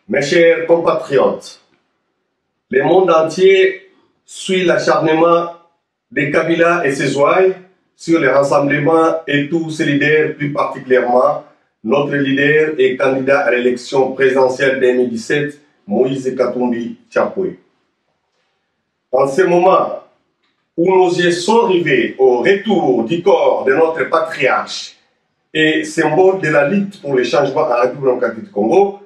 Mes chers compatriotes, le monde entier suit l'acharnement de Kabila et ses ouailles sur les rassemblements et tous ses leaders, plus particulièrement notre leader et candidat à l'élection présidentielle 2017, Moïse Katumbi Tchapoué. En ce moment où nos yeux sont rivés au retour du corps de notre patriarche et symbole de la lutte pour le changement à la République démocratique du Congo,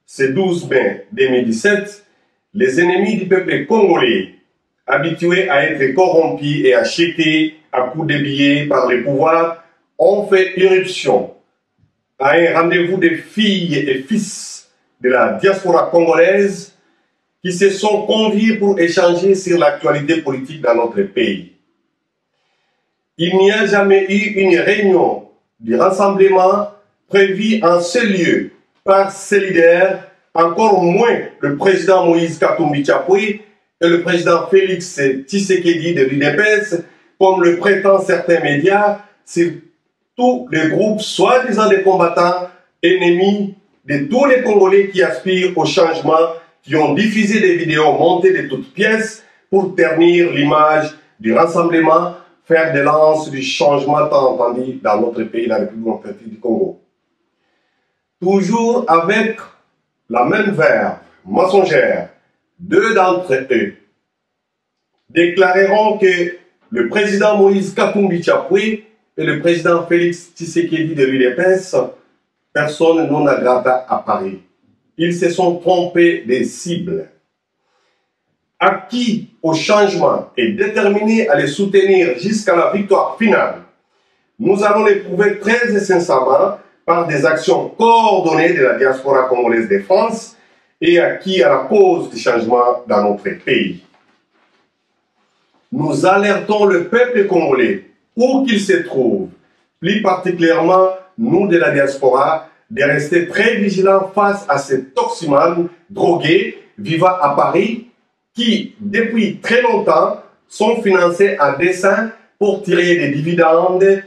ce 12 mai 2017, les ennemis du peuple congolais, habitués à être corrompus et achetés à coups de billets par les pouvoirs, ont fait irruption à un rendez-vous de filles et fils de la diaspora congolaise qui se sont conviés pour échanger sur l'actualité politique dans notre pays. Il n'y a jamais eu une réunion du rassemblement prévue en ce lieu par ses leaders, encore moins le président Moïse Katumbi Tchapoué et le président Félix Tshisekedi de l'UDPS, comme le prétendent certains médias, sur tous les groupes soi-disant des combattants ennemis de tous les Congolais qui aspirent au changement, qui ont diffusé des vidéos montées de toutes pièces pour ternir l'image du rassemblement, faire de lance du changement tant entendu dans notre pays, la République démocratique du Congo. Toujours avec la même verve mensongère, deux d'entre eux déclareront que le président Moïse Katumbi Tchapoué et le président Félix Tshisekedi de l'UDPS, personne non grata à Paris. Ils se sont trompés des cibles. Acquis au changement et déterminés à les soutenir jusqu'à la victoire finale, nous allons les prouver très et sincèrement par des actions coordonnées de la diaspora congolaise de France et acquis à la cause du changement dans notre pays. Nous alertons le peuple congolais, où qu'il se trouve, plus particulièrement nous de la diaspora, de rester très vigilants face à ces toximans drogués vivant à Paris qui, depuis très longtemps, sont financés à dessein pour tirer des dividendes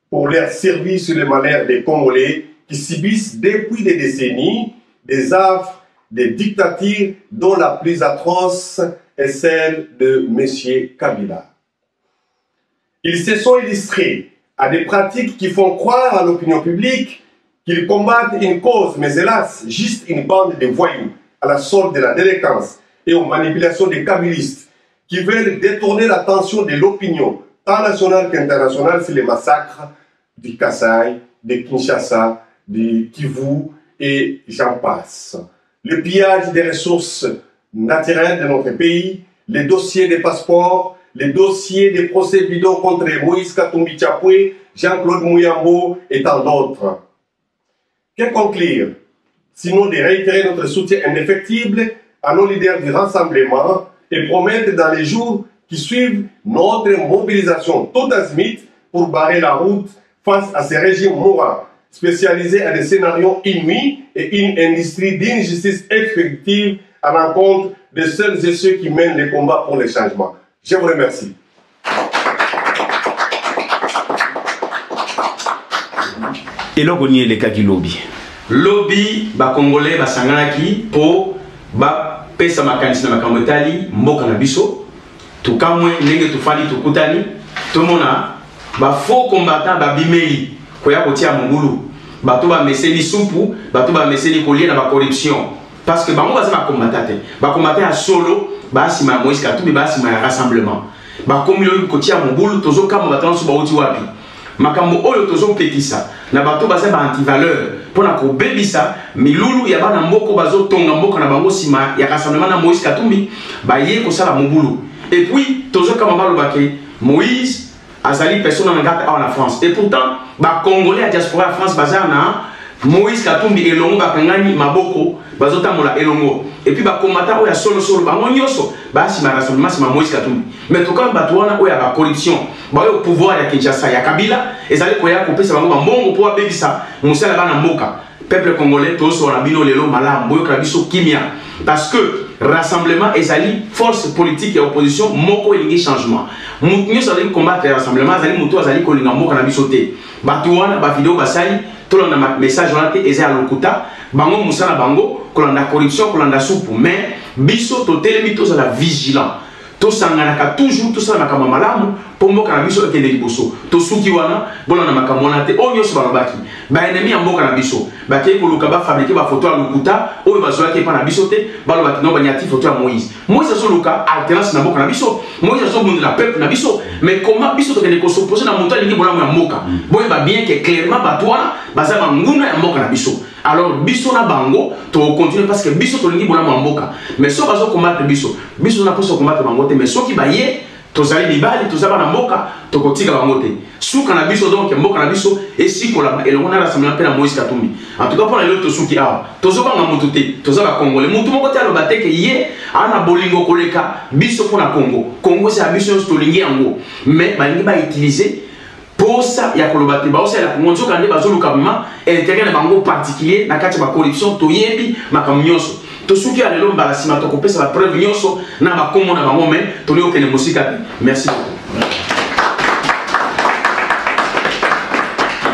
pour leur service sur le malheur des Congolais qui subissent depuis des décennies des affres, des dictatures dont la plus atroce est celle de M. Kabila. Ils se sont illustrés à des pratiques qui font croire à l'opinion publique qu'ils combattent une cause, mais hélas, juste une bande de voyous à la solde de la délinquance et aux manipulations des kabylistes qui veulent détourner l'attention de l'opinion, tant nationale qu'internationale, sur les massacres du Kasaï, de Kinshasa, du Kivu et j'en passe. Le pillage des ressources naturelles de notre pays, les dossiers des passeports, les dossiers des procès bidons contre Moïse Katumbi Tchapoué, Jean-Claude Mouyambo et tant d'autres. Que conclure, sinon de réitérer notre soutien indéfectible à nos leaders du rassemblement et promettre dans les jours qui suivent notre mobilisation tout azimut pour barrer la route face à ces régimes mourants, spécialisés à des scénarios inouïs et une industrie d'injustice expéditive à l'encontre de celles et ceux qui mènent les combats pour le changement. Je vous remercie. Et là, on y est les cas du lobby. Lobby, ba Congolais, ba Sanganaki, pour ba pesa makanisi na makamotali, mboka na biso. Tout cas, moi, nenge tu fali tu kutani, tout le monde ba faux combattant, ba bimeli, koya kotia mongulu, ba to ba meseli soupu, ba to ba meseli collier na ba corruption. Parce que ba mo ba combattant à solo, ba sima Moïse Katumbi, ba sima rassemblement. Ba komilo kotia mongulu, tozo kama batana so ba oti wapi. Makambo oyo tozo petisa na bato baza ba anti-valeur pona ko bebisa milulu ya bana mboko bazo tonga mboko na bango sima ya rassemblement na Moïse Katumbi ba ye ko sala mobulu. Et puis tozo kama balobake Moïse azali personne en ngata en France. Et pourtant ba Congolais à diaspora France bazana Moïse Katumbi elongo bakangani maboko bazotamola elongo. Et puis ba combattant oya solo bango nyoso ba sima rassemblement sima Moïse Katumbi. Mais tout comme bato wana oya ba corruption ba au pouvoir ya Kinshasa ya Kabila ezali koya kopesa bango mbongo pour abebisa musala bana mboka peuple congolais tous on a bino lelo malamu boyo kabiso kimia parce que rassemblement ezali force politique et opposition moko elingi changement mutu nyo sali combattre rassemblement ezali mutu azali kolinga mboka na biso te bato wana ba vidéo basali tolanda message wana te eza ya lokuta bango mosala bango kolanda corruption kolanda supu mais biso totelemi tozala vigilant tosanganaka toujours tosala makambo malamu mpo mboka na biso ekende liboso tosuki wana bolanda makambo wana te oyo nyonso balobaki baennemi ya mboka na biso bakei koluka bafabrike bafoto ya lokuta oyo bazwaki epa na biso te balobaki no baniati foto ya moïse moïse azoluka alternance na mboka na biso moïse azobundela peuple na biso mais comment biso tokende kosopose na moto alingi bolamu ya mboka boyeba bien ke clairement bato wana baza banguna ya mboka na biso alors biso na bango tokontinue parce que biso tolingi bolamu ya mboka mais so bazokombattre biso na mposa kokombattre bango te mais soki baye tozali mibali tozaba na mboka tokotika bango te suka na biso donc mboka na biso esikola elongo na rassemblement mpe na Moïse Katumbi en tout cas mpona lelo tosuki awa tozobanga motu te toza bakongole motu moko te aloba te ke ye ana bolingo koleka biso mpona Congo eza ya biso nyonso tolingi yango mais balingi bautilize posa ya koloba te baosala Congo nzoka nde bazoluka mama intérêt na bango particulier na kati ya bacorruption toyebi makambo nyonso tosuki ya lelo mbala nsima tokopesa bapreuve nyonso na bakombo na bango me toli okende mosika te merci beaucoup.